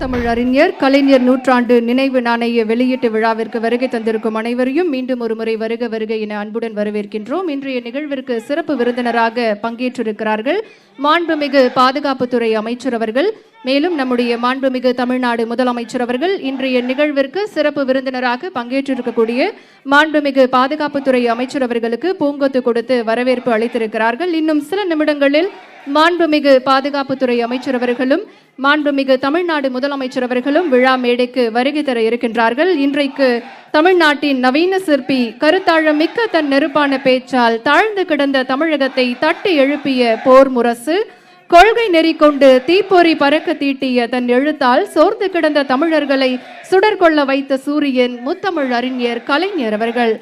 முத்தமிழ் அறிஞர் கலைஞர் நூற்றாண்டு நினைவு நாணய வெளியீட்டு விழாவிற்கு வருகை தந்திருக்கும் அனைவரையும் மீண்டும் ஒரு முறை வருக வருக என அன்புடன் வரவேற்கின்றோம். இன்றைய நிகழ்விற்கு சிறப்பு விருந்தினராக பங்கேற்றிருக்கிறார்கள் மாண்புமிகு பாதுகாப்புத்துறை அமைச்சர் அவர்கள். மேலும் நம்முடைய மாண்புமிகு தமிழ்நாடு முதலமைச்சர் அவர்கள் இன்றைய நிகழ்விற்கு சிறப்பு விருந்தினராக பங்கேற்றிருக்கக்கூடிய மாண்புமிகு பாதுகாப்புத்துறை அமைச்சர் அவர்களுக்கு பூங்கொத்து கொடுத்து வரவேற்பு அளித்திருக்கிறார்கள். இன்னும் சில நிமிடங்களில் மாண்புமிகு பாதுகாப்புத்துறை அமைச்சர் அவர்களும் மாண்புமிகு தமிழ்நாடு முதலமைச்சர் அவர்களும் விழா மேடைக்கு வருகை தர இருக்கின்றார்கள். இன்றைக்கு தமிழ்நாட்டின் நவீன சிற்பி கருத்தாழம் மிக்க தன் நெருப்பான பேச்சால் தாழ்ந்து கிடந்த தமிழகத்தை தட்டி எழுப்பிய போர் முரசு, கொள்கை நெறி கொண்டு தீப்பொறி பறக்க தீட்டிய தன் எழுத்தால் சோர்ந்து கிடந்த தமிழர்களை சுடர்கொள்ள வைத்த சூரியன் முத்தமிழ் அறிஞர் கலைஞர் அவர்கள்.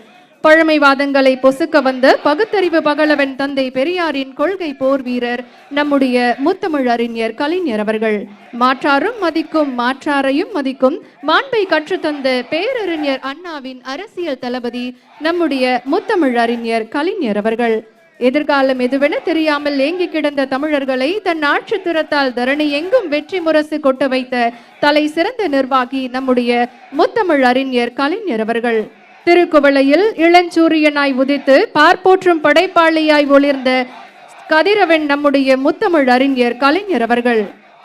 பழமைவாதங்களை பொசுக்க வந்த பகுத்தறிவு பகலவன் தந்தை பெரியாரின் கொள்கை போர் வீரர் நம்முடைய முத்தமிழ் அறிஞர் கலைஞர் அவர்கள். மாற்றாரும் மதிக்கும் மாற்றாரையும் மதிக்கும் மாண்பை கற்றுத்தந்த பேரறிஞர் அண்ணாவின் அரசியல் தளபதி நம்முடைய முத்தமிழ் அறிஞர் கலைஞர் அவர்கள். எதிர்காலம் எதுவென தெரியாமல் ஏங்கி கிடந்த தமிழர்களை தன் ஆட்சி திறத்தால் தரணி எங்கும் வெற்றி முரசு கொட்ட வைத்த தலை சிறந்த நிர்வாகி நம்முடைய முத்தமிழ் அறிஞர் கலைஞர் அவர்கள். திருக்குவளையில் இளஞ்சூரியனாய் உதித்து பார்ப்போற்றும் படைப்பாளியாய் ஒளிர்ந்த கதிரவன் நம்முடைய முத்தமிழ் அறிஞர் கலைஞர் அவர்கள்.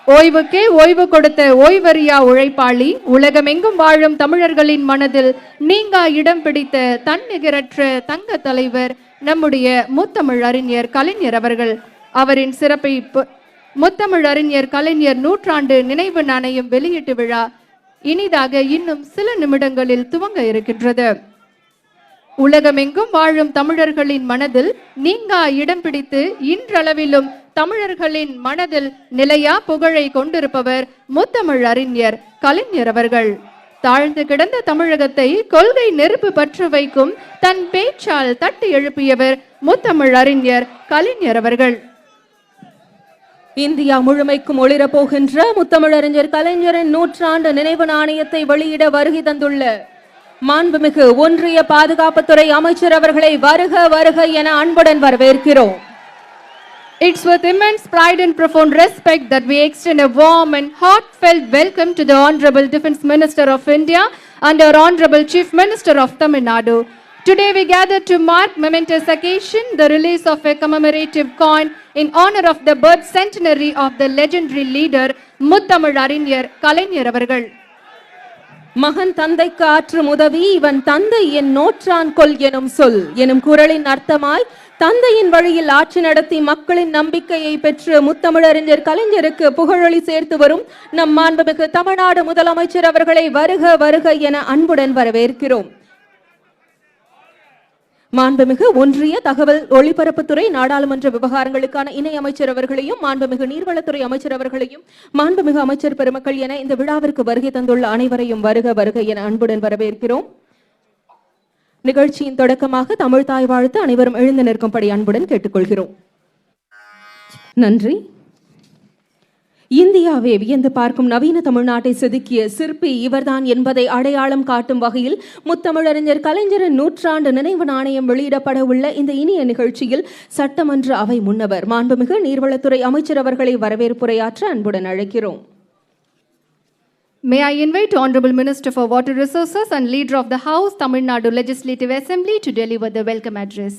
ஓய்வுக்கே ஓய்வு கொடுத்த ஓய்வறியா உழைப்பாளி, உலகமெங்கும் வாழும் தமிழர்களின் மனதில் நீங்கா இடம் பிடித்த தன்னிகரற்ற தங்க தலைவர் நம்முடைய முத்தமிழ் அறிஞர் கலைஞர் அவர்கள். அவரின் சிறப்பை முத்தமிழ் அறிஞர் கலைஞர் நூற்றாண்டு நினைவு நாணயம் வெளியீட்டு விழா இனிதாக இன்னும் சில நிமிடங்களில் துவங்க இருக்கின்றது. உலகமெங்கும் வாழும் தமிழர்களின் மனதில் நீங்கா இடம் பிடித்து இன்றளவிலும் தமிழர்களின் மனதில் நிலையா புகழை கொண்டிருப்பவர் முத்தமிழ் அறிஞர் கலைஞர் அவர்கள். தாழ்ந்து கிடந்த தமிழகத்தை கொள்கை நெருப்பு பற்ற வைக்கும் தன் பேச்சால் தட்டி எழுப்பியவர் முத்தமிழ் அறிஞர் கலைஞர் அவர்கள். இந்தியா முழுமைக்கும் ஒளிரப் போகின்ற முத்தமிழறிஞர் கலைஞரின் நூற்றாண்டு நினைவு நாணயத்தை வெளியிட வருகை தந்துள்ள மாண்புமிகு ஒன்றிய பாதுகாப்புத்துறை அமைச்சர் அவர்களை வருக வருக என அன்புடன் வரவேற்கிறோம். It's with immense pride and profound respect that we extend a warm and heartfelt welcome to the Honorable Defence Minister of India and our Honorable Chief Minister of Tamil Nadu. Today we gather to mark momentous occasion, the release of a commemorative coin in honor of the birth centenary of the legendary leader முத்தமிழ் அறிஞர் கலைஞர் அவர்கள். மகன் தந்தைக்கு ஆற்றும் உதவி இவன் தந்தை என் நோற்றான் கொல் எனும் சொல் எனும் குரலின் அர்த்தமாய் தந்தையின் வழியில் ஆட்சி நடத்தி மக்களின் நம்பிக்கையை பெற்று முத்தமிழறிஞர் கலைஞருக்கு புகழொளி சேர்த்து வரும் நம் மாண்புமிகு தமிழ்நாடு முதலமைச்சர் அவர்களை வருக வருக என அன்புடன் வரவேற்கிறோம். மாண்புமிகு ஒன்றிய தகவல் ஒளிபரப்புத்துறை நாடாளுமன்ற விவகாரங்களுக்கான இணை அமைச்சர் அவர்களையும் மாண்புமிகு நீர்வளத்துறை அமைச்சர் அவர்களையும் மாண்புமிகு அமைச்சர் பெருமக்கள் என இந்த விழாவிற்கு வருகை தந்துள்ள அனைவரையும் வருக வருக என அன்புடன் வரவேற்கிறோம். நிகழ்ச்சியின் தொடக்கமாக தமிழ் தாய் வாழ்த்து அனைவரும் எழுந்து நிற்கும்படி அன்புடன் கேட்டுக்கொள்கிறோம். நன்றி. இந்தியாவே வியந்து பார்க்கும் நவீன தமிழ்நாட்டை செதுக்கிய சிற்பி இவர்தான் என்பதை அடையாளம் காட்டும் வகையில் முத்தமிழறிஞர் கலைஞரின் நூற்றாண்டு நினைவு நாணயம் வெளியிடப்பட உள்ள இந்த இனிய நிகழ்ச்சியில் சட்டமன்ற அவை முன்னவர் மாண்புமிகு நீர்வளத்துறை அமைச்சர் அவர்களை வரவேற்புரையாற்ற அன்புடன் அழைக்கிறோம். May I invite Honorable Minister for Water Resources and Leader of the House, Tamil Nadu Legislative Assembly to deliver the welcome address.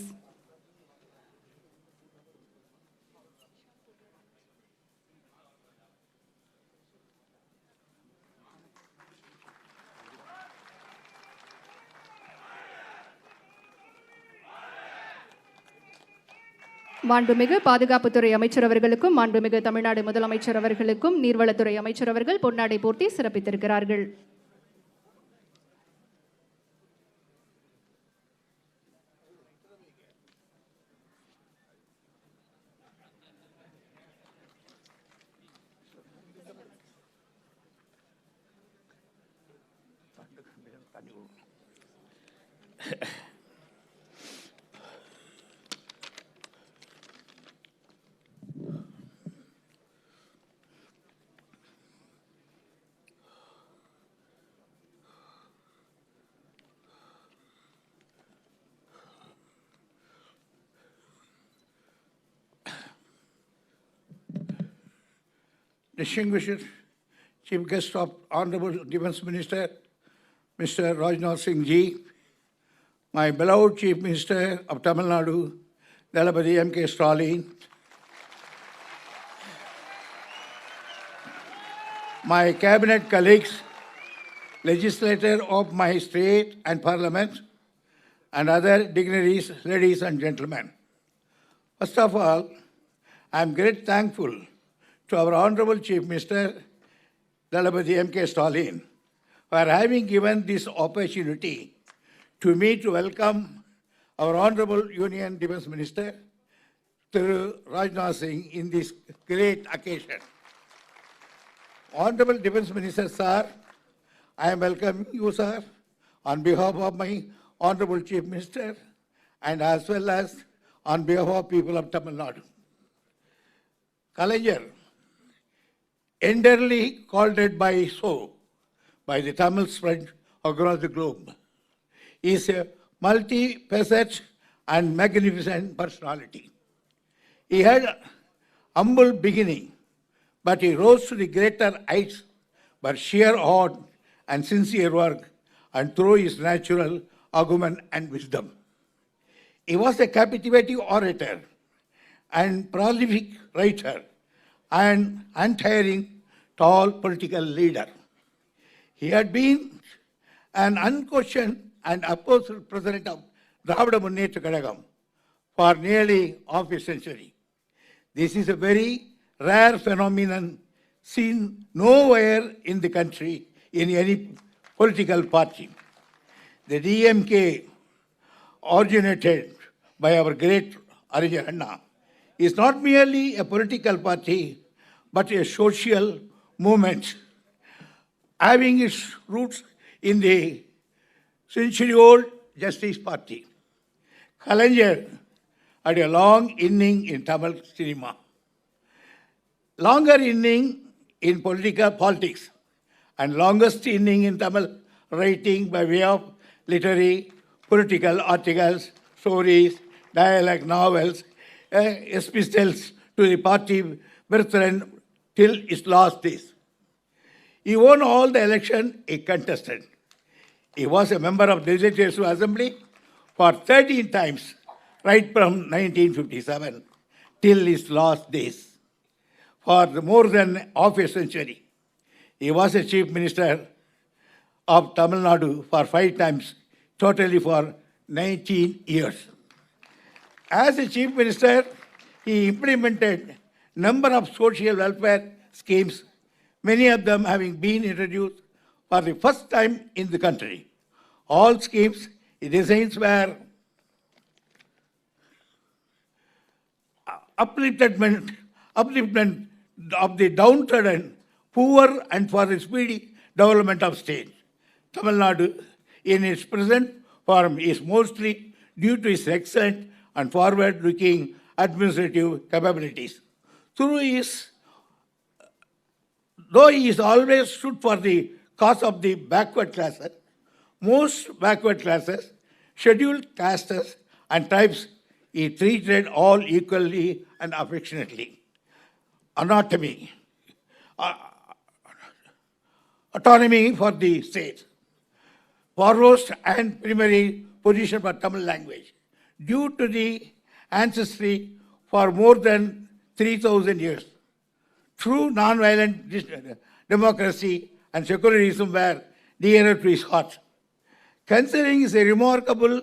மாண்புமிகு பாதுகாப்புத்துறை அமைச்சர் அவர்களுக்கும் மாண்புமிகு தமிழ்நாடு முதலமைச்சர் அவர்களுக்கும் நீர்வளத்துறை அமைச்சர் அவர்கள் பொன்னாடை போர்த்தி சிறப்பித்திருக்கிறார்கள். Distinguished Chief Guest of Honorable Defence Minister, Mr. Rajnath Singh Ji, my beloved Chief Minister of Tamil Nadu, Dalapati M.K. Stalin, my cabinet colleagues, legislators of my state and parliament, and other dignitaries, ladies and gentlemen. First of all, I am great thankful to our Honorable Chief Minister, Dalapati M.K. Stalin, for having given this opportunity to me to welcome our Honorable Union Defence Minister, Thiru Rajnath Singh, in this great occasion. Honorable Defence Minister, sir, I am welcoming you, sir, on behalf of my Honorable Chief Minister and as well as on behalf of people of Tamil Nadu. Kalaignar, entirely called it by the Tamil spread across the globe, is a multi-faceted and magnificent personality. He had a humble beginning, but he rose to the greater heights by sheer hard and sincere work and through his natural argument and wisdom. He was a captivating orator and prolific writer and untiring tall political leader. He had been an unquestioned and opposed president of Dravida Munnetra Kazhagam for nearly half a century. This is a very rare phenomenon seen nowhere in the country in any political party. The DMK, originated by our great Arijan Anna, is not merely a political party but a social movement having its roots in the century-old Justice Party. Kalaignar had a long inning in Tamil cinema, longer inning in politics, and longest inning in Tamil writing by way of literary, political articles, stories, dialogue novels, epistles to the party brethren till his last days. He won all the election he contested. He was a member of the Legislative Assembly for 13 times, right from 1957 till his last days. For more than half a century, he was a Chief Minister of Tamil Nadu for 5 times, totally for 19 years. As a Chief Minister, he implemented a number of social welfare schemes, many of them having been introduced for the first time in the country. All schemes, his designs were upliftment of the downtrodden, poor, and for the speedy development of state. Tamil Nadu, in its present form, is mostly due to its excellent and forward-looking administrative capabilities. Though he is always stood for the cause of the backward classes, most backward classes, scheduled castes, and tribes, he treated all equally and affectionately. Autonomy for the state, foremost and primary position for Tamil language, due to the ancestry for more than 3,000 years. True non-violent democracy and secularism were dearer to his heart. Considering his remarkable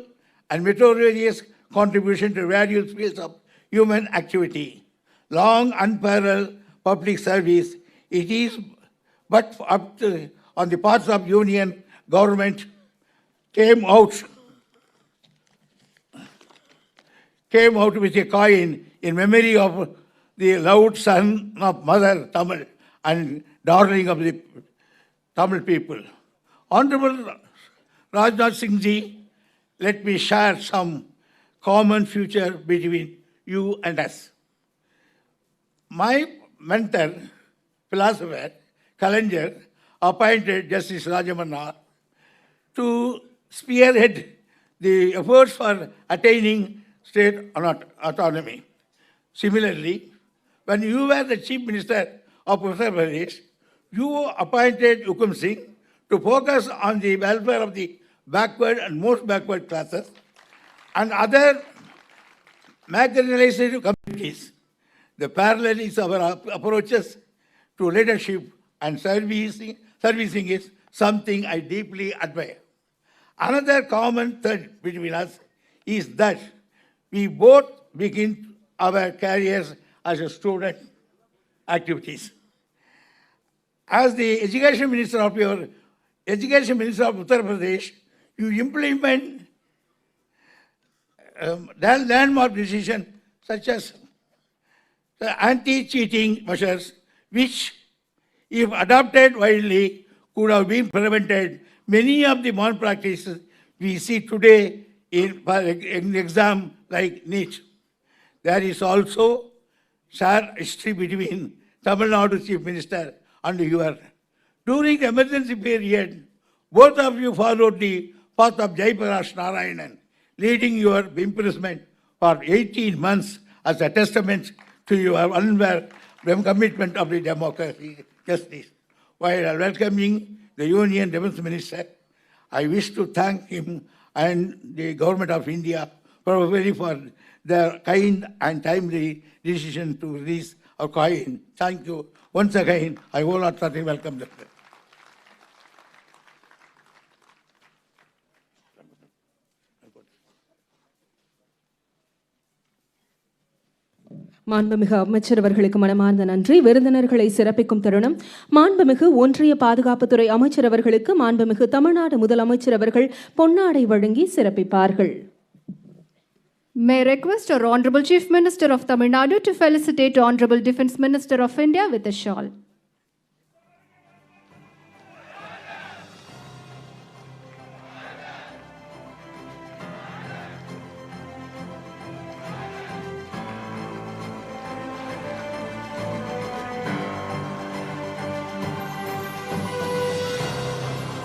and meritorious contribution to various fields of human activity, long unparalleled public service, it is but on the parts of union government came out with a coin in memory of the loved son of Mother Tamil and darling of the Tamil people. Honorable Rajnath Singh Ji, let me share some common future between you and us. My mentor, philosopher, Kalaignar, appointed Justice Rajamanna to spearhead the efforts for attaining state autonomy. Similarly, when you were the Chief Minister of Uttar Pradesh, you appointed Hukum Singh to focus on the welfare of the backward and most backward classes and other marginalized communities. The parallel is our approaches to leadership and servicing is something I deeply admire. Another common thread between us is that we both begin our careers as a student activities. As the Education Minister of Uttar Pradesh, you implement landmark decisions such as the anti-cheating measures, which, if adopted widely, could have been prevented many of the malpractices we see today in exam like NEET. There is also shared history between Tamil Nadu Chief Minister and you. During the emergency period, both of you followed the path of Jaiprakash Narayanan, leading your imprisonment for 18 months as a testament to your unwavering commitment of the democracy justice. While welcoming the Union Defence Minister, I wish to thank him and the Government of India for their kind and timely decision to release our coin. Thank you once again. I wholeheartedly welcome them. மாண்புமிகு அமைச்சர் அவர்களுக்கு மனமார்ந்த நன்றி. விருந்தினர்களை சிறப்பிக்கும் தருணம். மாண்புமிகு ஒன்றிய பாதுகாப்புத்துறை அமைச்சர் அவர்களுக்கு மாண்புமிகு தமிழ்நாடு முதலமைச்சர் அவர்கள் பொன்னாடை வழங்கி சிறப்பிப்பார்கள். May I request our Honorable Chief Minister of Tamil Nadu to felicitate Honorable Defence Minister of India with a shawl.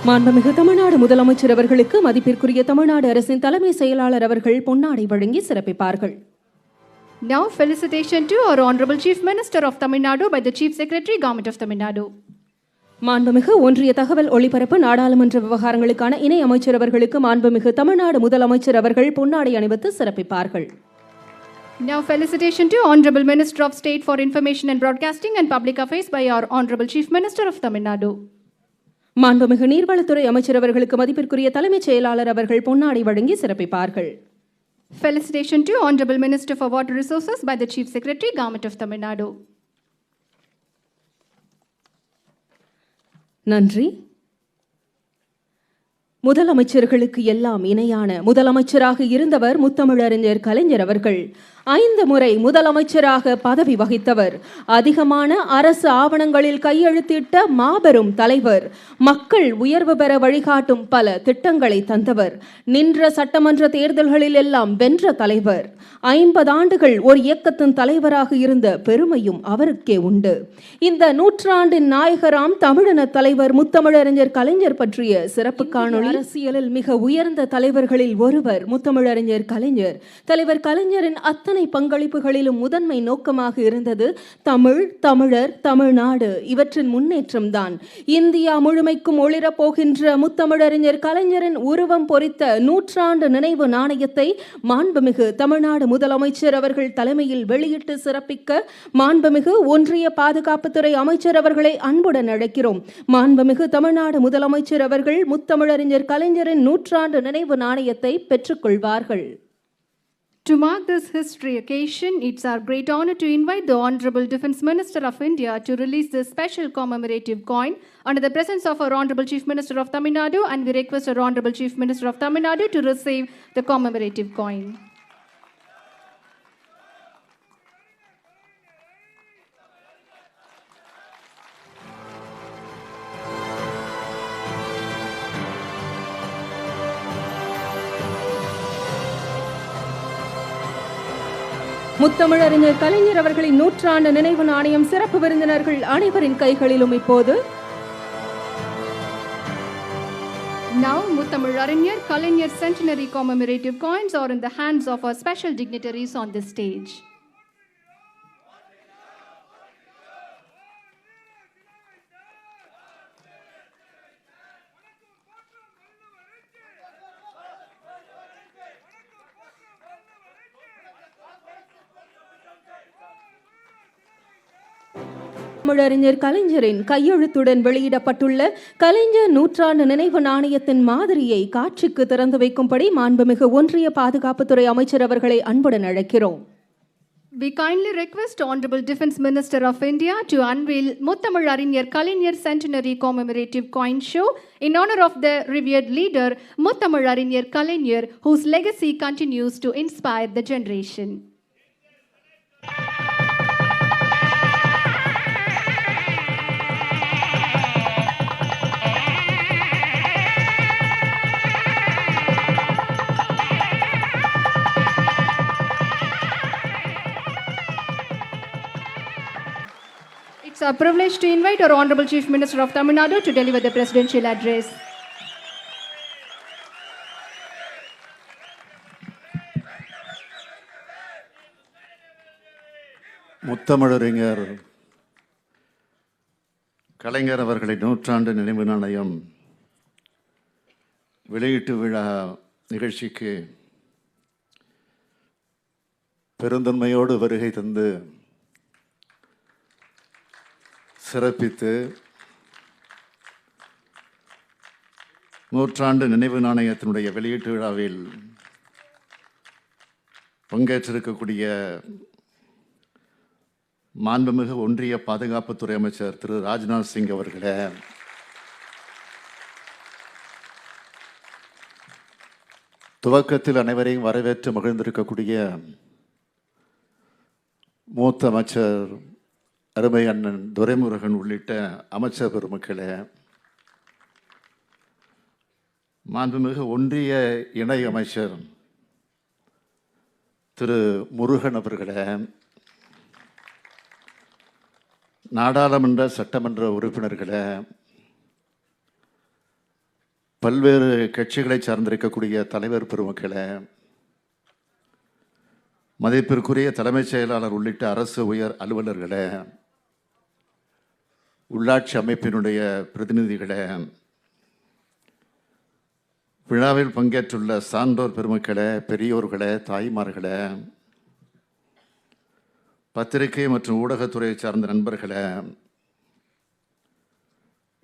மாண்புமிகு தமிழ்நாடு முதலமைச்சர் அவர்களுக்கு மதிப்பிற்குரிய தமிழ்நாடு அரசின் தலைமை செயலாளர் அவர்கள் பொன்னாடை வழங்கி சிறப்பிப்பார்கள். Now felicitation to our Honorable Chief Minister of Tamil Nadu by the Chief Secretary, Government of Tamil Nadu. மாண்புமிகு ஒன்றிய தகவல் ஒளிபரப்பு நாடாளுமன்ற விவகாரங்களுக்கான இணை அமைச்சர் அவர்களுக்கு மாண்புமிகு தமிழ்நாடு முதலமைச்சர் அவர்கள் பொன்னாடை அணிவித்து சிறப்பிப்பார்கள். Now felicitation to Honorable Minister of State for Information and Broadcasting and Public Affairs by our Honorable Chief Minister of Tamil Nadu. மாண்புமிகு நீர்வளத்துறை அமைச்சர் அவர்களுக்கு மதிப்பிற்குரிய தலைமைச் செயலாளர் அவர்கள் பொன்னாடை வழங்கி சிறப்பிப்பார்கள். Felicitation to Honorable Minister for Water Resources by the Chief Secretary, Government of Tamil Nadu. நன்றி. முதலமைச்சர்களுக்கு எல்லாம் இணையான முதலமைச்சராக இருந்தவர் முத்தமிழறிஞர் கலைஞர் அவர்கள். 5 முறை முதலமைச்சராக பதவி வகித்தவர். அதிகமான அரசு ஆவணங்களில் கையெழுத்திட்ட மாபெரும் தலைவர். மக்கள் உயர்வு பெற வழிகாட்டும் பல திட்டங்களை தந்தவர். நின்ற சட்டமன்ற தேர்தல்களில் எல்லாம் வென்ற தலைவர். 50 ஆண்டுகள் ஒரு இயக்கத்தின் தலைவராக இருந்த பெருமையும் அவருக்கே உண்டு. இந்த நூற்றாண்டின் நாயகராம் தமிழின தலைவர் முத்தமிழறிஞர் கலைஞர் பற்றிய சிறப்பு காணொளி. அரசியலில் மிக உயர்ந்த தலைவர்களில் ஒருவர் முத்தமிழறிஞர் கலைஞர். தலைவர் கலைஞரின் அத்தனை பங்களிப்புகளிலும் முதன்மை நோக்கமாக இருந்தது தமிழ், தமிழர், தமிழ்நாடு இவற்றின் முன்னேற்றம் தான். இந்தியா முழுமைக்கும் ஒளிரப் போகின்ற முத்தமிழறிஞர் கலைஞரின் உருவம் பொறித்த நூற்றாண்டு நினைவு நாணயத்தை மாண்புமிகு தமிழ்நாடு முதலமைச்சர் அவர்கள் தலைமையில் வெளியிட்டு சிறப்பிக்க மாண்புமிகு ஒன்றிய பாதுகாப்புத்துறை அமைச்சர் அவர்களை அன்புடன் அழைக்கிறோம். மாண்புமிகு தமிழ்நாடு முதலமைச்சர் அவர்கள் முத்தமிழறிஞர் கலைஞரின் நூற்றாண்டு நினைவு நாணயத்தை பெற்றுக்கொள்வார்கள். To mark this history occasion, it's our great honor to invite the Honorable Defence Minister of India to release this special commemorative coin under the presence of our Honorable Chief Minister of Tamil Nadu, and we request our Honorable Chief Minister of Tamil Nadu to receive the commemorative coin. முத்தமிழறிஞர் கலைஞர் அவர்களின் நூற்றாண்டு நினைவு நாணயம் சிறப்பு விருந்தினர்கள் அனைவரின் கைகளிலும் இப்போது. Now, Muthamizharinyar Kalaignar centenary commemorative coins are in the hands of our special dignitaries on this stage. தமிழறிஞர் கலைஞரின் கையெழுத்துடன் வெளியிடப்பட்டுள்ள கலைஞர் நூற்றாண்டு நினைவு நாணயத்தின் மாதிரியை காட்சிக்கு திறந்து வைக்கும்படி மாண்புமிகு ஒன்றிய பாதுகாப்புத்துறை அமைச்சர் அவர்களை அன்புடன் அழைக்கிறோம். We kindly request Honorable Defence Minister of India to unveil Muttamil Arinyar Kalaignar Centenary Commemorative Coin Show in honor of the revered leader Muttamil Arinyar Kalaignar, whose legacy continues to inspire the generation. It's our privilege to invite our Honorable Chief Minister of Tamil Nadu to deliver the presidential address. முத்தமிழறிஞர் கலைஞர் அவர்களின் நூற்றாண்டு நினைவு நாணயம் வெளியீட்டு விழா நிகழ்ச்சிக்கு பெருந்தன்மையோடு வருகை தந்து சிறப்பித்து நூற்றாண்டு நினைவு நாணயத்தினுடைய வெளியீட்டு விழாவில் பங்கேற்றிருக்கக்கூடிய மாண்புமிகு ஒன்றிய பாதுகாப்புத்துறை அமைச்சர் திரு ராஜ்நாத் சிங் அவர்களே, துவக்கத்தில் அனைவரையும் வரவேற்று மகிழ்ந்திருக்கக்கூடிய மூத்த அமைச்சர் அருமை அண்ணன் துரைமுருகன் உள்ளிட்ட அமைச்சர் பெருமக்களே, மாண்புமிகு ஒன்றிய இணை அமைச்சர் திரு முருகன் அவர்களே, நாடாளுமன்ற சட்டமன்ற உறுப்பினர்களே, பல்வேறு கட்சிகளை சார்ந்திருக்கக்கூடிய தலைவர் பெருமக்களே, மதிப்பிற்குரிய தலைமைச் செயலாளர் உள்ளிட்ட அரசு உயர் அலுவலர்களே, உள்ளாட்சி அமைப்பினுடைய பிரதிநிதிகளே, விழாவில் பங்கேற்றுள்ள சான்றோர் பெருமக்களே, பெரியோர்களே, தாய்மார்களே, பத்திரிகை மற்றும் ஊடகத்துறையை சார்ந்த நண்பர்களே,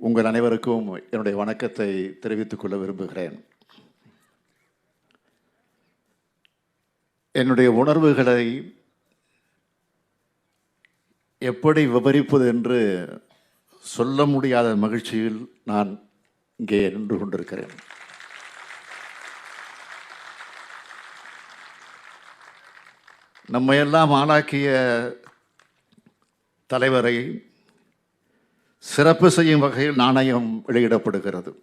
உங்கள் அனைவருக்கும் என்னுடைய வணக்கத்தை தெரிவித்துக் கொள்ள விரும்புகிறேன். என்னுடைய உணர்வுகளை எப்படி விவரிப்பது என்று சொல்ல முடியாத மகிழ்ச்சியில் நான் இங்கே நின்று கொண்டிருக்கிறேன். நம்மையெல்லாம் ஆளாக்கிய தலைவரை சிறப்பு செய்யும் வகையில் நாணயம் வெளியிடப்படுகிறது.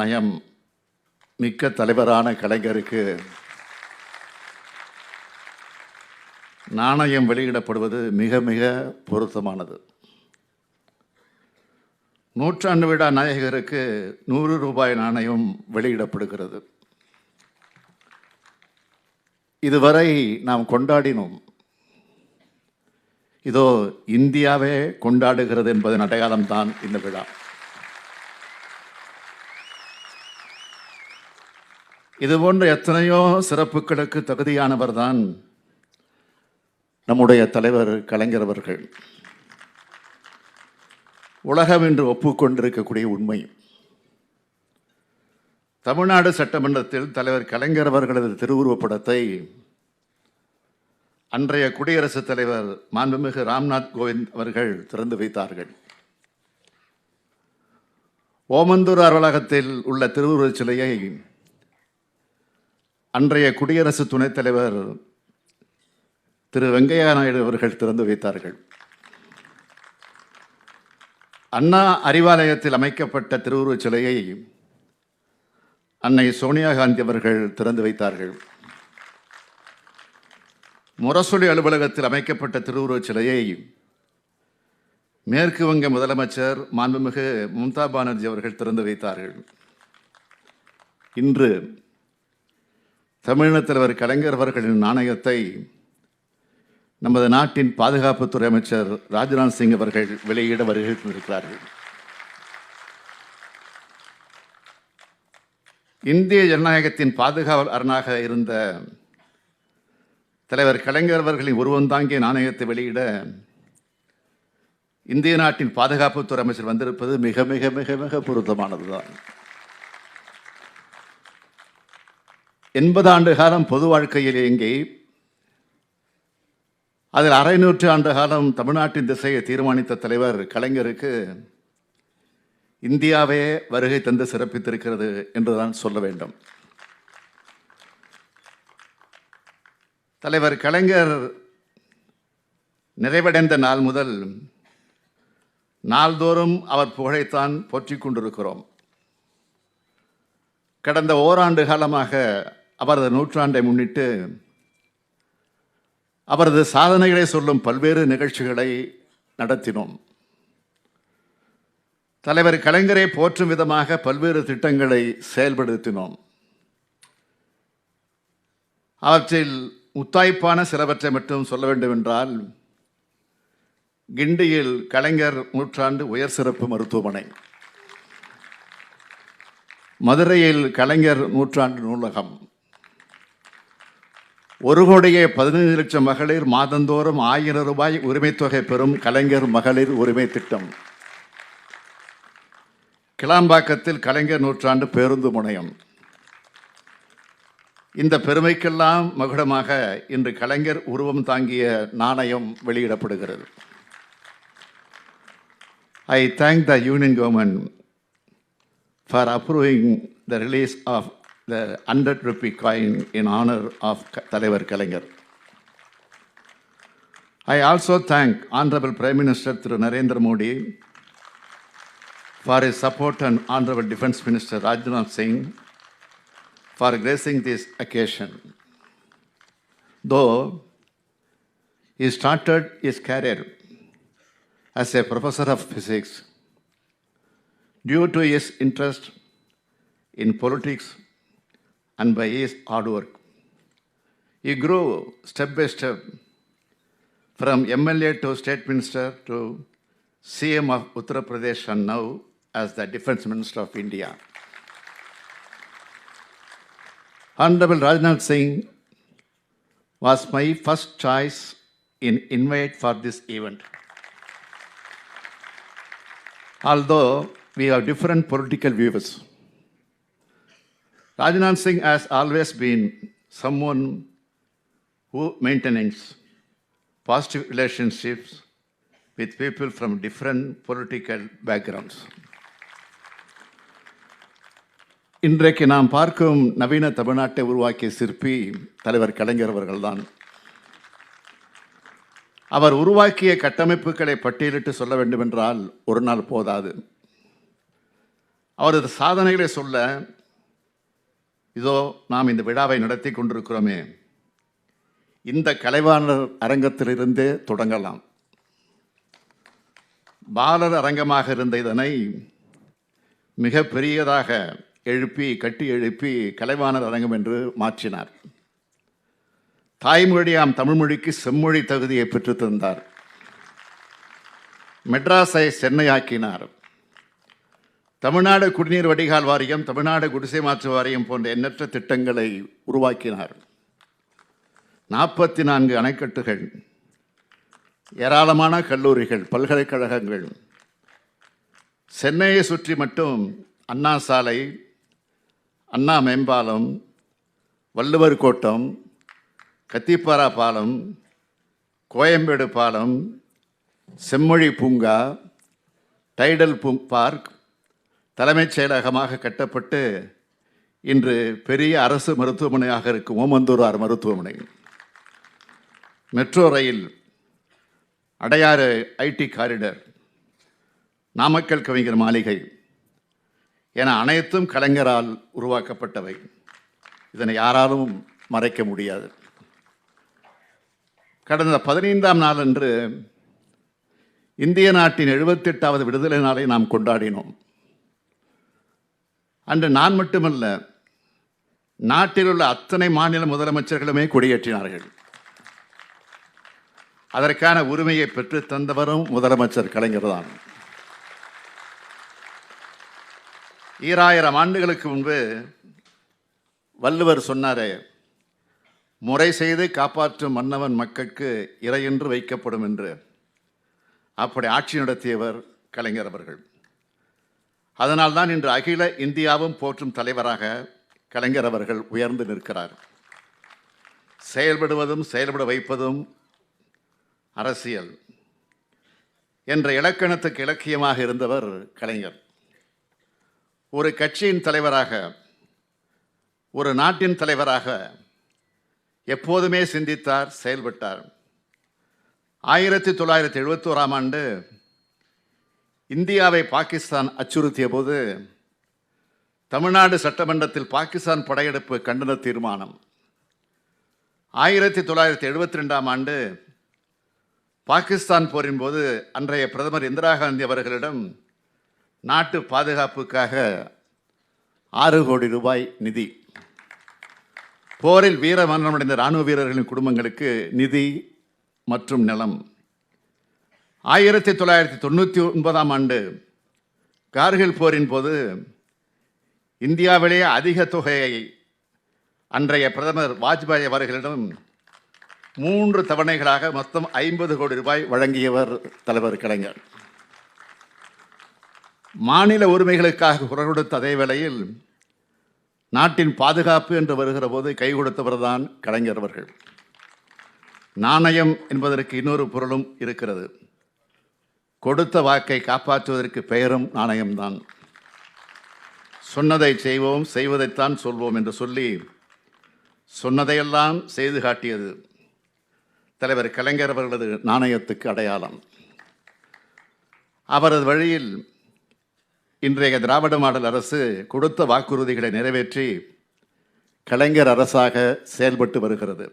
நயம் மிக்க தலைவரான கலைஞருக்கு நாணயம் வெளியிடப்படுவது மிக மிக பொருத்தமானது. நூற்றாண்டு விழா நாயகருக்கு 100 ரூபாய் நாணயம் வெளியிடப்படுகிறது. இதுவரை நாம் கொண்டாடினோம். இதோ இந்தியாவே கொண்டாடுகிறது என்பதன் அடையாளம்தான் இந்த விழா. இதுபோன்ற எத்தனையோ சிறப்புகளுக்கு தகுதியானவர் தான் நம்முடைய தலைவர் கலைஞர் அவர்கள். உலகம் என்று ஒப்புக்கொண்டிருக்கக்கூடிய உண்மை. தமிழ்நாடு சட்டமன்றத்தில் தலைவர் கலைஞர் அவர்களது திருவுருவப்படத்தை அன்றைய குடியரசுத் தலைவர் மாண்புமிகு ராம்நாத் கோவிந்த் அவர்கள் திறந்து வைத்தார்கள். ஓமந்தூர் அலுவலகத்தில் உள்ள திருவுருவச் சிலையை அன்றைய குடியரசு துணைத் தலைவர் திரு வெங்கையா நாயுடு அவர்கள் திறந்து வைத்தார்கள். அண்ணா அறிவாலயத்தில் அமைக்கப்பட்ட திருவுருவச் சிலையை அன்னை சோனியா காந்தி அவர்கள் திறந்து வைத்தார்கள். முரசொலி அலுவலகத்தில் அமைக்கப்பட்ட திருவுருவச் சிலையை மேற்கு வங்க முதலமைச்சர் மாண்புமிகு மம்தா பானர்ஜி அவர்கள் திறந்து வைத்தார்கள். இன்று தமிழக தலைவர் கலைஞர் அவர்களின் நாணயத்தை நமது நாட்டின் பாதுகாப்புத்துறை அமைச்சர் ராஜ்நாத் சிங் அவர்கள் வெளியிட வருகிறார்கள். இந்திய ஜனநாயகத்தின் பாதுகாவல் அரணாக இருந்த தலைவர் கலைஞர் அவர்களின் உருவம் தாங்கிய நாணயத்தை வெளியிட இந்திய நாட்டின் பாதுகாப்புத்துறை அமைச்சர் வந்திருப்பது மிக மிக மிக மிக பொருத்தமானதுதான். 80 ஆண்டு காலம் பொது வாழ்க்கையில் இயங்கி அதில் அரை நூற்றாண்டு காலம் தமிழ்நாட்டின் திசையை தீர்மானித்த தலைவர் கலைஞருக்கு இந்தியாவே வருகை தந்து சிறப்பித்திருக்கிறது என்றுதான் சொல்ல வேண்டும். தலைவர் கலைஞர் நிறைவடைந்த நாள் முதல் நாள்தோறும் அவர் புகழைத்தான் போற்றிக் கொண்டிருக்கிறோம். கடந்த ஓராண்டு காலமாக அவரது நூற்றாண்டை முன்னிட்டு அவரது சாதனைகளை சொல்லும் பல்வேறு நிகழ்ச்சிகளை நடத்தினோம். தலைவர் கலைஞரை போற்றும் விதமாக பல்வேறு திட்டங்களை செயல்படுத்தினோம். அவற்றில் முத்தாய்ப்பான சிலவற்றை மட்டும் சொல்ல வேண்டும் என்றால், கிண்டியில் கலைஞர் நூற்றாண்டு உயர் சிறப்பு மருத்துவமனை, மதுரையில் கலைஞர் நூற்றாண்டு நூலகம், 1,15,00,000 மகளிர் மாதந்தோறும் 1000 ரூபாய் உரிமைத் தொகை பெறும் கலைஞர் மகளிர் உரிமை திட்டம், கிளாம்பாக்கத்தில் கலைஞர் நூற்றாண்டு பேருந்து முனையம். இந்த பெருமைக்கெல்லாம் மகுடமாக இன்று கலைஞர் உருவம் தாங்கிய நாணயம் வெளியிடப்படுகிறது. I thank the Union Government for approving the release of the 100 rupee coin in honor of தலைவர் Kalaignar. I also thank Honorable Prime Minister Thiru Narendra Modi for his support and Honorable Defence Minister Rajnath Singh for gracing this occasion. Though he started his career as a professor of physics, due to his interest in politics and by his hard work, he grew step by step from MLA to State Minister to CM of Uttar Pradesh and now as the Defence Minister of India. Honorable Rajnath Singh was my first choice in invite for this event. Although we have different political views, Rajnath Singh has always been someone who maintains positive relationships with people from different political backgrounds. இன்றைக்கு நாம் பார்க்கும் நவீன தமிழ்நாட்டை உருவாக்கிய சிற்பி தலைவர் கலைஞர் அவர்கள்தான். அவர் உருவாக்கிய கட்டமைப்புகளை பட்டியலிட்டு சொல்ல வேண்டுமென்றால் ஒரு நாள் போதாது. அவரது சாதனைகளை சொல்ல இதோ நாம் இந்த விழாவை நடத்தி கொண்டிருக்கிறோமே, இந்த கலைவாணர் அரங்கத்திலிருந்தே தொடங்கலாம். பாலர் அரங்கமாக இருந்த இதனை மிக பெரியதாக கட்டி எழுப்பி கலைவாணர் அரங்கம் என்று மாற்றினார். தாய்மொழியாம் தமிழ்மொழிக்கு செம்மொழி தகுதியை பெற்று தந்தார். மெட்ராஸை சென்னையாக்கினார். தமிழ்நாடு குடிநீர் வடிகால் வாரியம், தமிழ்நாடு குடிசை மாற்று வாரியம் போன்ற எண்ணற்ற திட்டங்களை உருவாக்கினார். 44 அணைக்கட்டுகள், ஏராளமான கல்லூரிகள், பல்கலைக்கழகங்கள். சென்னையை சுற்றி மட்டும் அண்ணா சாலை, அண்ணா மேம்பாலம், வள்ளுவர் கோட்டம், கத்திப்பாரா பாலம், கோயம்பேடு பாலம், செம்மொழி பூங்கா, டைடல் பார்க் தலைமைச் செயலகமாக கட்டப்பட்டு இன்று பெரிய அரசு மருத்துவமனையாக இருக்கும் ஓமந்தூரார் மருத்துவமனை, metro rail, Adyar ID corridor, Namakkal கவிஞர் மாளிகை என அனைத்தும் கலைஞரால் உருவாக்கப்பட்டவை. இதனை யாராலும் மறைக்க முடியாது. கடந்த 15ஆம் நாளன்று இந்திய நாட்டின் 78வது விடுதலை நாளை நாம் கொண்டாடினோம். அன்று நான் மட்டுமல்ல, நாட்டில் உள்ள அத்தனை மாநில முதலமைச்சர்களுமே கொடியேற்றினார்கள். அதற்கான உரிமையை பெற்று தந்தவரும் முதலமைச்சர் கலைஞர் தான். 2000 ஆண்டுகளுக்கு முன்பு வள்ளுவர் சொன்னாரே, முறை செய்து காப்பாற்றும் மன்னவன் மக்களுக்கு இறையென்று வைக்கப்படும் என்று அப்படி ஆட்சி நடத்தியவர் கலைஞர் அவர்கள். அதனால்தான் இன்று அகில இந்தியாவும் போற்றும் தலைவராக கலைஞர் அவர்கள் உயர்ந்து நிற்கிறார். செயல்படுவதும் செயல்பட வைப்பதும் அரசியல் என்ற இலக்கணத்துக்கு இலக்கியமாக இருந்தவர் கலைஞர். ஒரு கட்சியின் தலைவராக, ஒரு நாட்டின் தலைவராக எப்போதுமே சிந்தித்தார், செயல்பட்டார். 1971ஆம் ஆண்டு இந்தியாவை பாகிஸ்தான் அச்சுறுத்திய போது தமிழ்நாடு சட்டமன்றத்தில் பாகிஸ்தான் படையெடுப்பு கண்டன தீர்மானம். 1972ஆம் ஆண்டு பாகிஸ்தான் போரின் போது அன்றைய பிரதமர் இந்திரா காந்தி அவர்களிடம் நாட்டு பாதுகாப்புக்காக 6 கோடி ரூபாய் நிதி, போரில் வீர மரணமடைந்த இராணுவ வீரர்களின் குடும்பங்களுக்கு நிதி மற்றும் நிலம். 1999ஆம் ஆண்டு கார்கில் போரின் போது இந்தியாவிலேயே அதிக தொகையை அன்றைய பிரதமர் வாஜ்பாய் அவர்களிடம் 3 தவணைகளாக மொத்தம் 50 கோடி ரூபாய் வழங்கியவர் தலைவர் கலைஞர். மாநில உரிமைகளுக்காக குரல் கொடுத்த அதே வேளையில் நாட்டின் பாதுகாப்பு என்று வருகிற போது கை கொடுத்தவர்தான் கலைஞர் அவர்கள். நாணயம் என்பதற்கு இன்னொரு பொருளும் இருக்கிறது. கொடுத்த வாக்கை காப்பாற்றுவதற்கு பெயரும் நாணயம்தான். சொன்னதை செய்வோம், செய்வதைத்தான் சொல்வோம் என்று சொல்லி சொன்னதையெல்லாம் செய்து காட்டியது தலைவர் கலைஞர் அவர்களது நாணயத்துக்கு அடையாளம். அவரது வழியில் இன்றைய திராவிட மாடல் அரசு கொடுத்த வாக்குறுதிகளை நிறைவேற்றி கலைஞர் அரசாக செயல்பட்டு வருகிறது.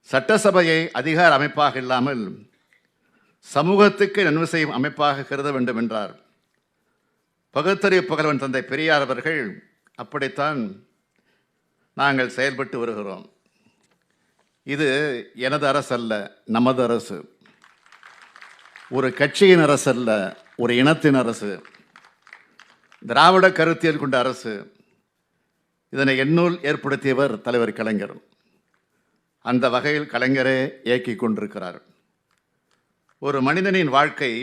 சட்டசபையை அதிகார அமைப்பாக இல்லாமல் சமூகத்துக்கு நன்மை செய்யும் அமைப்பாக கருத வேண்டும் என்றார். பகுத்தறிவு புகழ்வன் தந்தை பெரியார் அவர்கள் அப்படித்தான் நாங்கள் செயல்பட்டு வருகிறோம். இது எனது அரசு அல்ல, நமது அரசு. ஒரு கட்சியின் அரசு அல்ல, ஒரு இனத்தின் அரசு. திராவிட கருத்தியல் கொண்ட அரசு. இதனை எண்ணூல் ஏற்படுத்தியவர் தலைவர் கலைஞர். அந்த வகையில் கலைஞரே இயக்கிக் கொண்டிருக்கிறார். ஒரு மனிதனின் வாழ்க்கை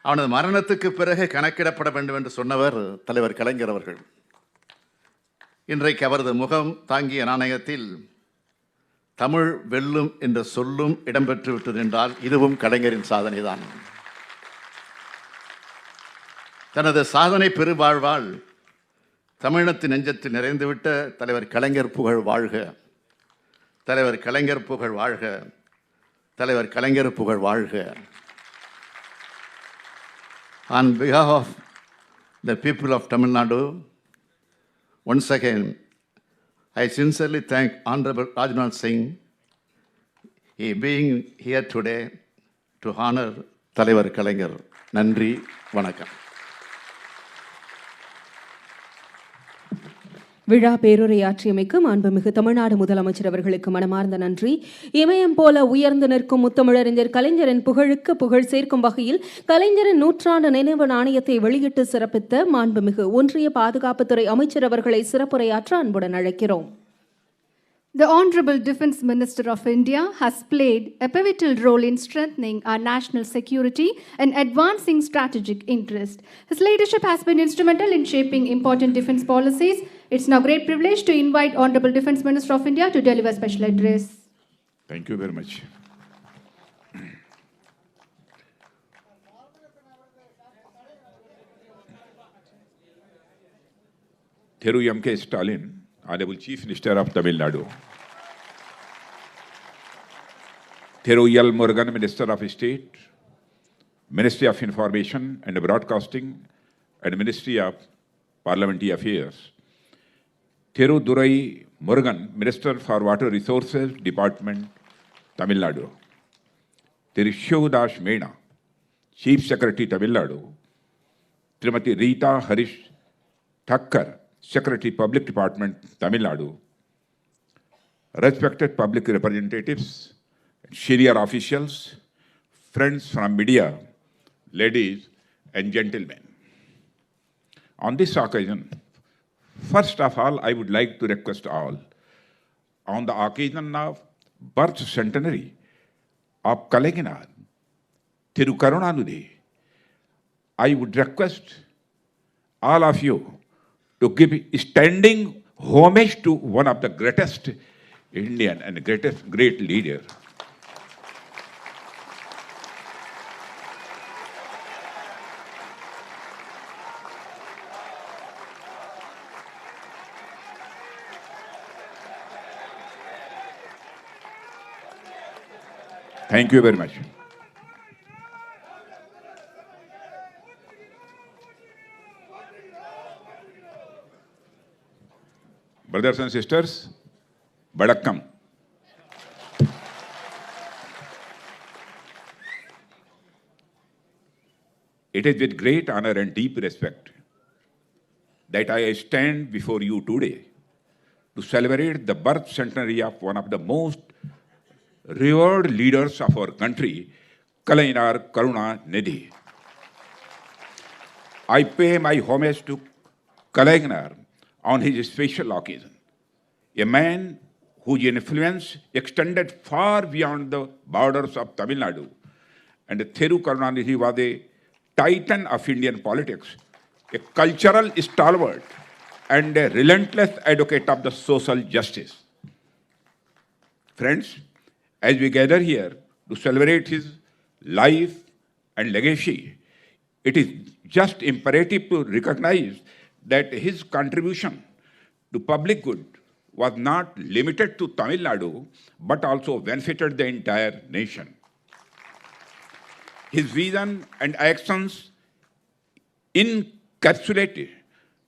அவனது மரணத்துக்கு பிறகு கணக்கிடப்பட வேண்டும் என்று சொன்னவர் தலைவர் கலைஞர் அவர்கள். இன்றைக்கு அவரது முகம் தாங்கிய நாணயத்தில் தமிழ் வெல்லும் என்ற சொல்லும் இடம்பெற்று விட்டது என்றால் இதுவும் கலைஞரின் சாதனை தான். தனது சாதனை பெருவாழ்வால் தமிழினத்தின் நெஞ்சத்தில் நிறைந்துவிட்ட தலைவர் கலைஞர் புகழ் வாழ்க, தலைவர் கலைஞர் புகழ் வாழ்க, தலைவர் கலைஞர் புகழ் வாழ்க. On behalf of the people of Tamil Nadu, once again, I sincerely thank Honorable Rajnath Singh, he being here today to honor தலைவர் கலைஞர். நன்றி, வணக்கம். விழா பேருரையாற்றியமைக்கு மாண்புமிகு தமிழ்நாடு முதலமைச்சர் அவர்களுக்கு மனமார்ந்த நன்றி. இமயம் போல உயர்ந்து நிற்கும் முத்தமிழறிஞர் கலைஞரின் புகழுக்கு புகழ் சேர்க்கும் வகையில் கலைஞரின் 100ஆண்டு நினைவு நாணயத்தை வெளியிட்டு சிறப்பித்த மாண்புமிகு ஒன்றிய பாதுகாப்புத்துறை அமைச்சர் அவர்களை சிறப்புரையாற்ற அன்புடன் அழைக்கிறோம். The Honorable Defence Minister of India has played a pivotal role in strengthening our national security and advancing strategic interest. His leadership has been instrumental in shaping important defence policies. It's now a great privilege to invite Honorable Defence Minister of India to deliver special address. Thank you very much. Thiru M.K. Stalin, Honorable Chief Minister of Tamil Nadu. Thiru L. Murugan, Minister of State, Ministry of Information and Broadcasting and Ministry of Parliamentary Affairs. Thiru Durai Murugan, Minister for Water Resources Department, Tamil Nadu. Thiru Shivdas Mena, Chief Secretary, Tamil Nadu. Srimati Rita Harish Thakkar, Secretary, Public Department, Tamil Nadu. Respected public representatives, senior officials, friends from media, ladies and gentlemen. On this occasion, first of all, I would like to request all on the occasion of birth centenary of Kalainar, Thirukarunanidhi, I would request all of you to give standing homage to one of the greatest Indian and great leader. Thank you very much. Brothers and sisters, Vadakkam. It is with great honor and deep respect that I stand before you today to celebrate the birth centenary of one of the most revered leaders of our country, Kalainar Karunanidhi. I pay my homage to Kalainar on his special occasion, a man whose influence extended far beyond the borders of Tamil Nadu, and Thiru Karunanidhi was a titan of Indian politics, a cultural stalwart, and a relentless advocate of the social justice. Friends, as we gather here to celebrate his life and legacy, it is just imperative to recognize that his contribution to public good was not limited to Tamil Nadu, but also benefited the entire nation. His vision and actions encapsulated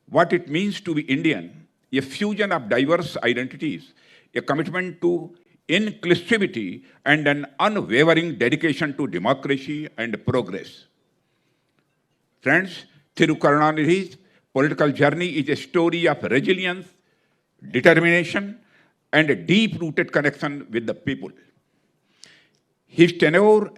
what it means to be Indian, a fusion of diverse identities, a commitment to inclusivity, and an unwavering dedication to democracy and progress. Friends, Thiru Karunanidhi's political journey is a story of resilience, determination, and a deep-rooted connection with the people. His tenure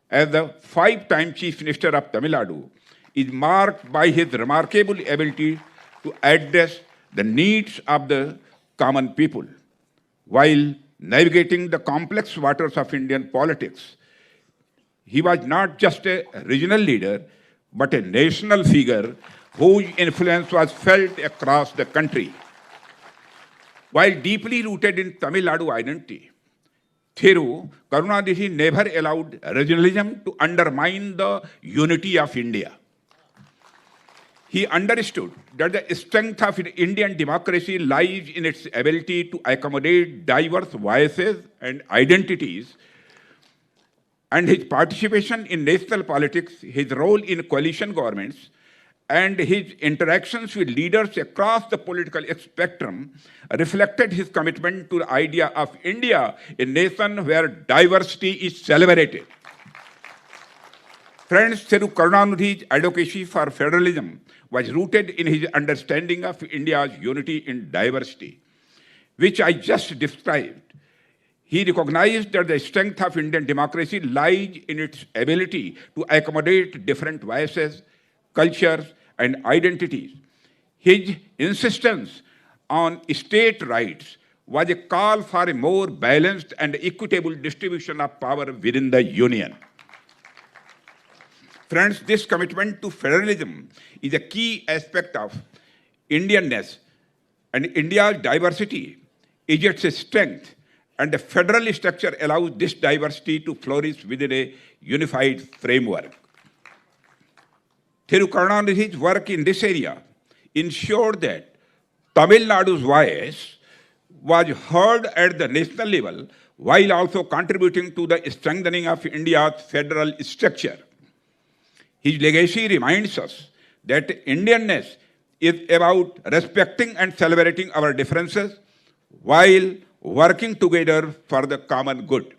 as the 5-time Chief Minister of Tamil Nadu is marked by his remarkable ability to address the needs of the common people while navigating the complex waters of Indian politics. He was not just a regional leader, but a national figure whose influence was felt across the country. While deeply rooted in Tamil Nadu identity, Thiru Karunanidhi never allowed regionalism to undermine the unity of India. He understood that the strength of Indian democracy lies in its ability to accommodate diverse voices and identities, and his participation in national politics, his role in coalition governments, and his interactions with leaders across the political spectrum reflected his commitment to the idea of India, a nation where diversity is celebrated. Friends, Thiru Karunanidhi's advocacy for federalism was rooted in his understanding of India's unity in diversity, which I just described. He recognized that the strength of Indian democracy lies in its ability to accommodate different voices, cultures, and identities. His insistence on state rights was a call for a more balanced and equitable distribution of power within the Union. Friends, this commitment to federalism is a key aspect of Indianness, and India's diversity is its strength, and the federal structure allows this diversity to flourish within a unified framework. Thiru Karunanidhi's work in this area ensured that Tamil Nadu's voice was heard at the national level while also contributing to the strengthening of India's federal structure. His legacy reminds us that Indianness is about respecting and celebrating our differences while working together for the common good.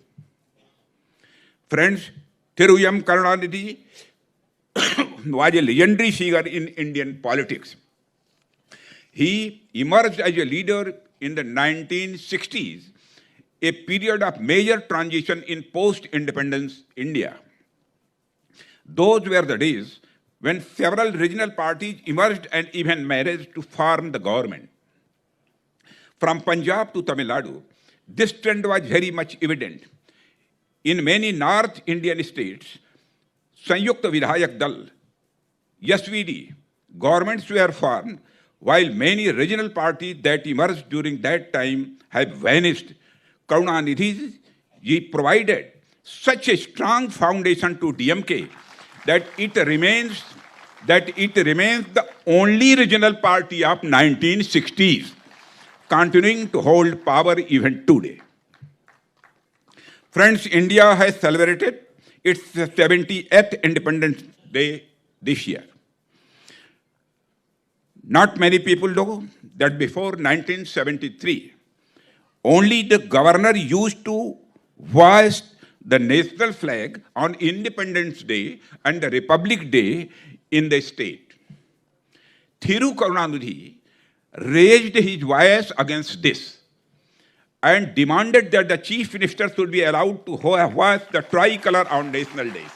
Friends, Thiru M. Karunanidhi was a legendary figure in Indian politics. He emerged as a leader in the 1960s, a period of major transition in post-independence India. Those were the days when several regional parties emerged and even managed to form the government. From Punjab to Tamil Nadu, this trend was very much evident. In many North Indian states, Sanyukta Vidhayak Dal, SVD, governments were formed, while many regional parties that emerged during that time have vanished. Karunanidhi ji provided such a strong foundation to DMK that it remains the only regional party of 1960s, continuing to hold power even today. Friends, India has celebrated its 78th Independence Day this year. Not many people know that before 1973, only the governor used to hoist the national flag on Independence Day and the Republic Day in the state. Thiru Karunanidhi raised his voice against this and demanded that the chief minister should be allowed to hoist the tricolor on national days.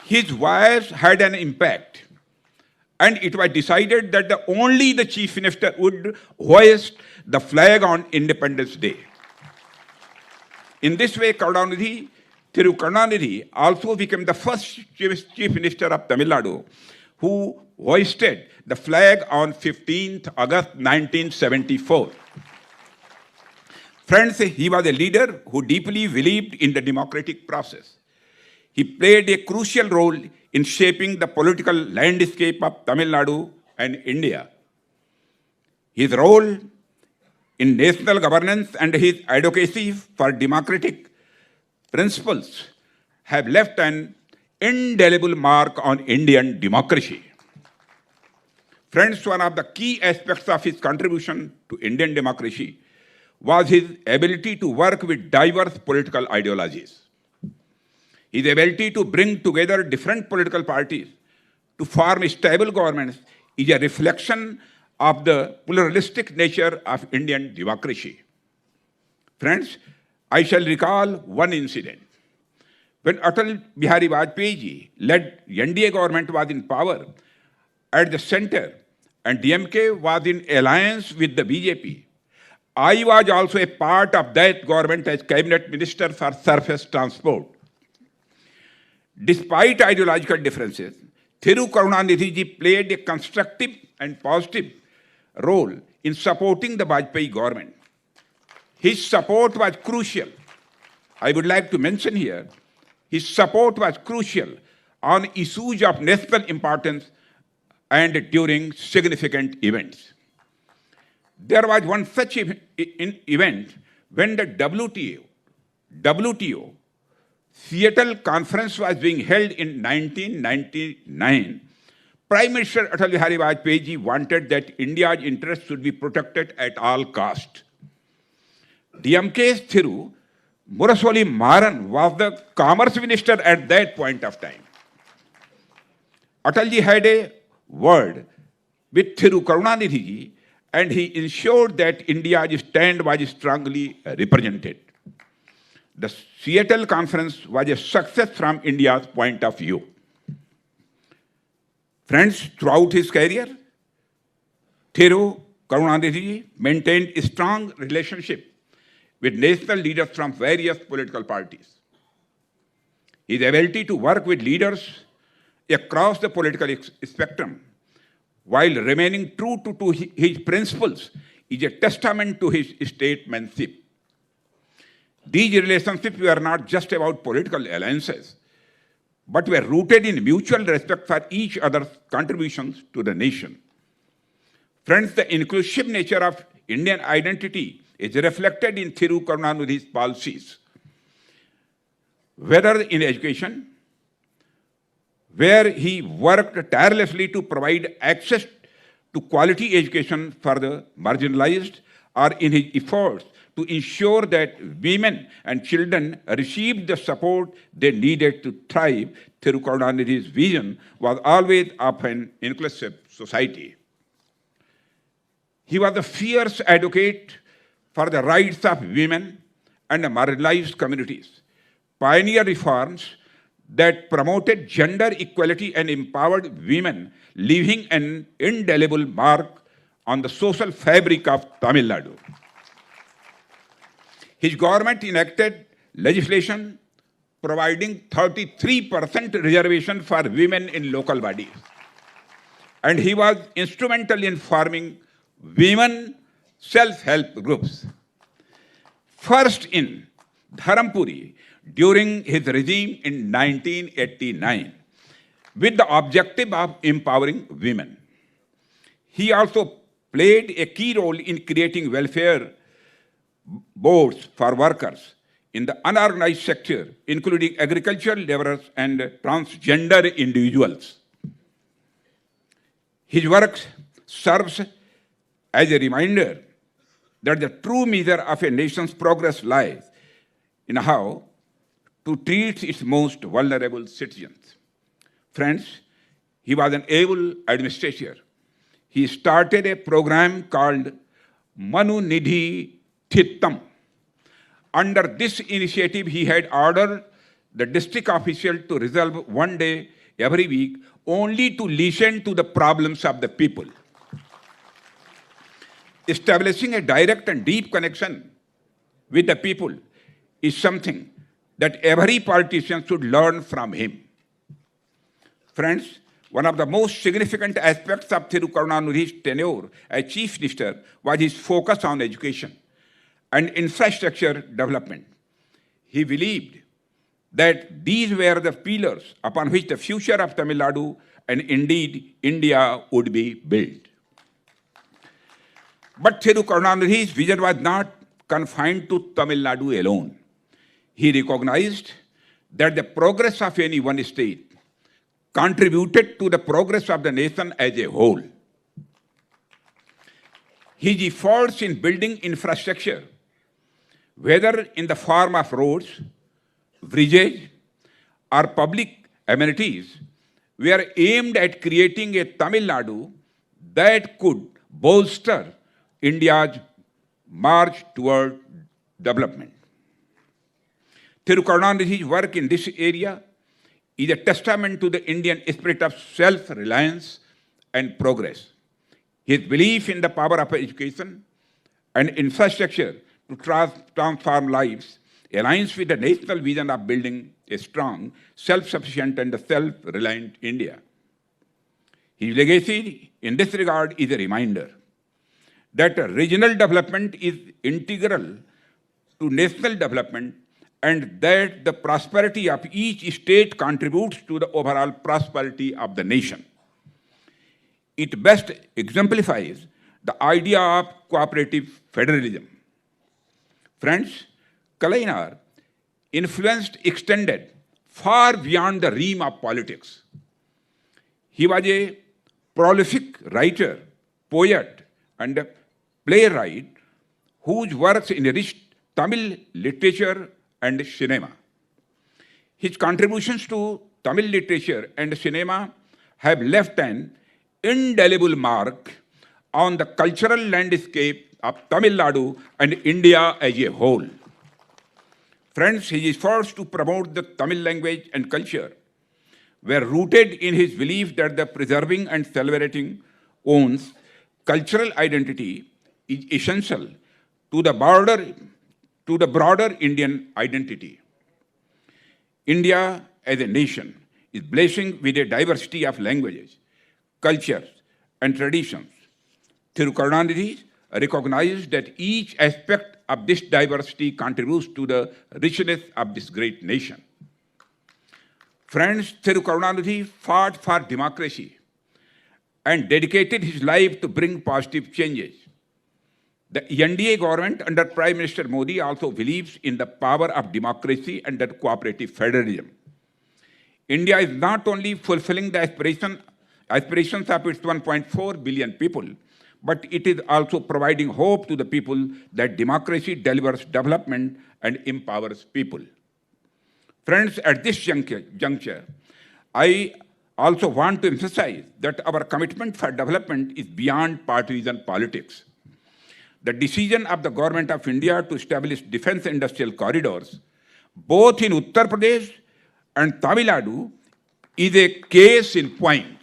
His voice had an impact, and it was decided that only the chief minister would hoist the flag on Independence Day. In this way, Thiru Karunanidhi also became the first chief minister of Tamil Nadu who hoisted the flag on 15th August 1974. Friends, he was a leader who deeply believed in the democratic process. He played a crucial role in shaping the political landscape of Tamil Nadu and India. His role in national governance and his advocacy for democratic principles have left an indelible mark on Indian democracy. Friends, one of the key aspects of his contribution to Indian democracy was his ability to work with diverse political ideologies. His ability to bring together different political parties to form stable governments is a reflection of the pluralistic nature of Indian democracy. Friends, I shall recall one incident. When Atal Bihari Vajpayee ji led NDA government was in power at the center and DMK was in alliance with the BJP, I was also a part of that government as cabinet minister for surface transport. Despite ideological differences, Thiru Karunanidhi ji played a constructive and positive role in supporting the Vajpayee government. His support was crucial. I would like to mention here, his support was crucial on issues of national importance and during significant events. There was one such event when the WTO Seattle conference was being held in 1999. Prime Minister Atal Bihari Vajpayee ji wanted that India's interests should be protected at all costs. DMK's Thiru Muraswamy Maran was the commerce minister at that point of time. Atalji had a word with Thiru Karunanidhi ji, and he ensured that India's stand was strongly represented. The Seattle conference was a success from India's point of view. Friends, throughout his career, Thiru Karunanidhi maintained a strong relationship with national leaders from various political parties. His ability to work with leaders across the political spectrum while remaining true to his principles is a testament to his statesmanship. These relationships were not just about political alliances, but were rooted in mutual respect for each other's contributions to the nation. Friends, the inclusive nature of Indian identity is reflected in Thiru Karunanidhi's policies, whether in education, where he worked tirelessly to provide access to quality education for the marginalized, or in his efforts to ensure that women and children received the support they needed to thrive. Thiru Karunanidhi's vision was always of an inclusive society. He was a fierce advocate for the rights of women and marginalized communities, pioneered reforms that promoted gender equality and empowered women, leaving an indelible mark on the social fabric of Tamil Nadu. His government enacted legislation providing 33% reservation for women in local bodies. And he was instrumental in forming women self-help groups. First in Dharampuri during his regime in 1989 with the objective of empowering women. He also played a key role in creating welfare boards for workers in the unorganized sector, including agricultural laborers and transgender individuals. His work serves as a reminder that the true measure of a nation's progress lies in how to treat its most vulnerable citizens. Friends, he was an able administrator. He started a program called Manu Nidhi Thittam. Under this initiative, he had ordered the district official to reserve one day every week only to listen to the problems of the people. Establishing a direct and deep connection with the people is something that every politician should learn from him. Friends, one of the most significant aspects of Thiru Karunanidhi's tenure as Chief Minister was his focus on education and infrastructure development. He believed that these were the pillars upon which the future of Tamil Nadu and indeed India would be built. But Thiru Karunanidhi's vision was not confined to Tamil Nadu alone. He recognized that the progress of any one state contributed to the progress of the nation as a whole. His efforts in building infrastructure, whether in the form of roads, bridges, or public amenities, were aimed at creating a Tamil Nadu that could bolster India's march toward development. Thiru Karunanidhi's work in this area is a testament to the Indian spirit of self-reliance and progress. His belief in the power of education and infrastructure to transform lives aligns with the national vision of building a strong, self-sufficient and self-reliant India. His legacy in this regard is a reminder that regional development is integral to national development and that the prosperity of each state contributes to the overall prosperity of the nation. It best exemplifies the idea of cooperative federalism. Friends, Kalainar influenced extended far beyond the realm of politics. He was a prolific writer, poet, and playwright whose works enriched Tamil literature and cinema. His contributions to Tamil literature and cinema have left an indelible mark on the cultural landscape of Tamil Nadu and India as a whole. Friends, his efforts to promote the Tamil language and culture were rooted in his belief that the preserving and celebrating one's cultural identity is essential to the broader Indian identity. India as a nation is blessed with a diversity of languages, cultures, and traditions. Thiru Karunanidhi recognized that each aspect of this diversity contributes to the richness of this great nation. Friends, Thiru Karunanidhi fought for democracy and dedicated his life to bring positive changes. The NDA government under Prime Minister Modi also believes in the power of democracy and the cooperative federalism. India is not only fulfilling the aspirations of its 1.4 billion people, but it is also providing hope to the people that democracy delivers development and empowers people. Friends, at this juncture, I also want to emphasize that our commitment for development is beyond partisan politics. The decision of the Government of India to establish defense industrial corridors, both in Uttar Pradesh and Tamil Nadu, is a case in point.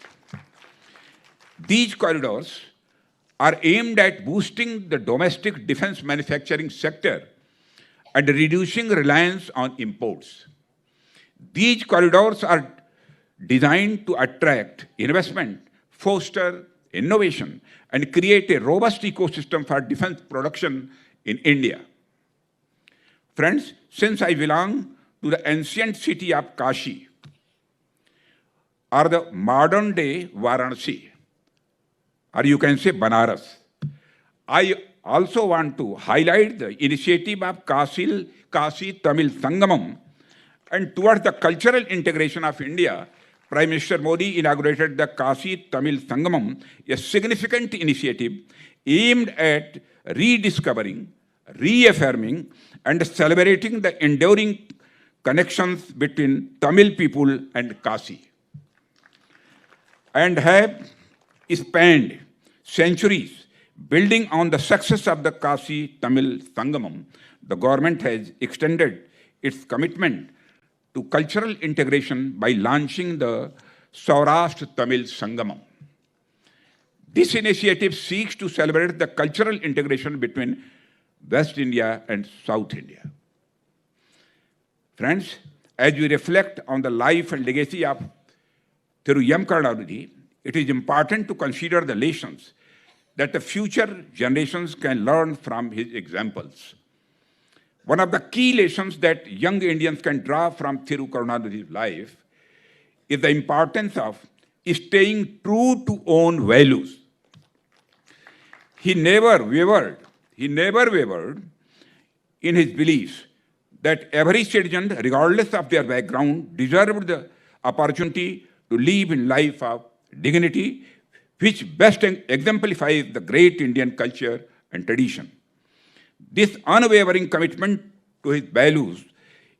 These corridors are aimed at boosting the domestic defense manufacturing sector and reducing reliance on imports. These corridors are designed to attract investment, foster innovation, and create a robust ecosystem for defense production in India. Friends, since I belong to the ancient city of Kashi, or the modern day Varanasi, or you can say Banaras, I also want to highlight the initiative of Kashi Tamil Sangamam, and towards the cultural integration of India, Prime Minister Modi inaugurated the Kashi Tamil Sangamam, a significant initiative aimed at rediscovering, reaffirming, and celebrating the enduring connections between Tamil people and Kashi, and have spanned centuries. Building on the success of the Kashi Tamil Sangamam, the government has extended its commitment to cultural integration by launching the Saurashtra Tamil Sangamam. This initiative seeks to celebrate the cultural integration between West India and South India. Friends, as we reflect on the life and legacy of Thiru M. Karunanidhi, it is important to consider the lessons that the future generations can learn from his examples. One of the key lessons that young Indians can draw from Thiru Karunanidhi's life is the importance of staying true to own values. He never wavered in his beliefs that every citizen, regardless of their background, deserved the opportunity to live in life of dignity, which best exemplifies the great Indian culture and tradition. This unwavering commitment to his values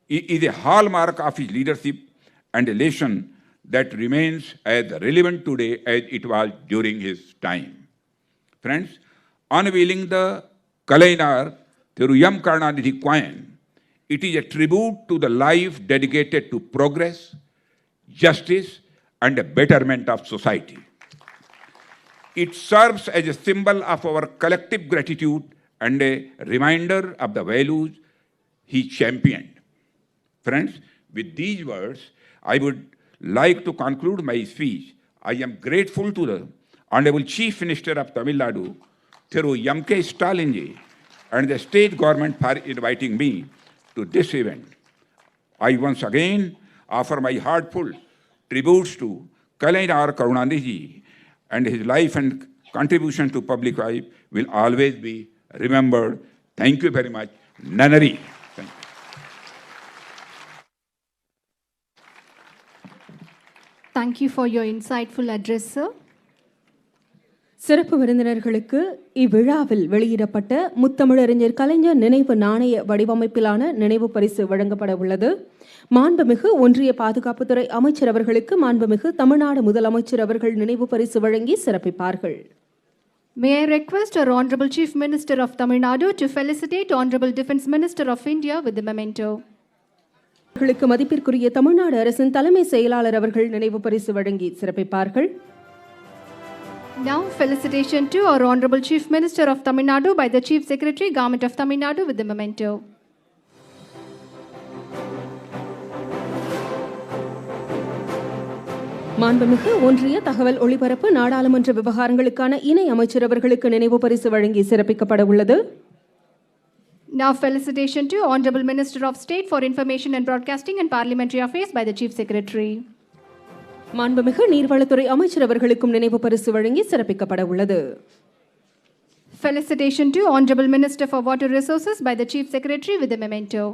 is a hallmark of his leadership and a lesson that remains as relevant today as it was during his time. Friends, unveiling the Kalainar Thiru M. Karunanidhi coin, it is a tribute to the life dedicated to progress, justice, and a betterment of society. It serves as a symbol of our collective gratitude and a reminder of the values he championed. Friends, with these words, I would like to conclude my speech. I am grateful to the Honorable Chief Minister of Tamil Nadu, Thiru M.K. Stalin, and the state government for inviting me to this event. I once again offer my heartfelt tributes to Kalainar Karunanidhi, and his life and contribution to public life will always be remembered. Thank you very much. Nanari. Thank you. Thank you for your insightful address, sir. சிறப்பு விருந்தினர்களுக்கு இவ்விழாவில் வெளியிடப்பட்ட முத்தமிழறிஞர் கலைஞர் நினைவு நாணய வடிவமைப்பிலான நினைவு பரிசு வழங்கப்பட உள்ளது. மாண்புமிகு ஒன்றிய பாதுகாப்புத்துறை அமைச்சர் அவர்களுக்கு மாண்புமிகு தமிழ்நாடு முதலமைச்சர் அவர்கள் நினைவு பரிசு வழங்கி சிறப்பிப்பார்கள். May I request our Honorable Chief Minister of Tamil Nadu to felicitate Honorable Defence Minister of India with the memento. அவர்களுக்கு மதிப்பிற்குரிய தமிழ்நாடு அரசின் தலைமை செயலாளர் அவர்கள் நினைவு பரிசு வழங்கி சிறப்பிப்பார்கள். Now felicitation to our Honorable Chief Minister of Tamil Nadu by the Chief Secretary, Government of Tamil Nadu with the memento. மாண்புமிகு ஒன்றிய தகவல் ஒளிபரப்பு நாடாளுமன்ற விவகாரங்களுக்கான இணை அமைச்சர் அவர்களுக்கு நினைவு பரிசு வழங்கி சிறப்பிக்கப்பட உள்ளது. Now felicitation to Honorable Minister of State for Information and Broadcasting and Parliamentary Affairs by the Chief Secretary. மாண்புமிகு நீர்வளத்துறை அமைச்சர் அவர்களுக்கும் நினைவு பரிசு வழங்கி சிறப்பிக்கப்பட உள்ளது. Felicitation to Honorable Minister for Water Resources by the Chief Secretary with the memento.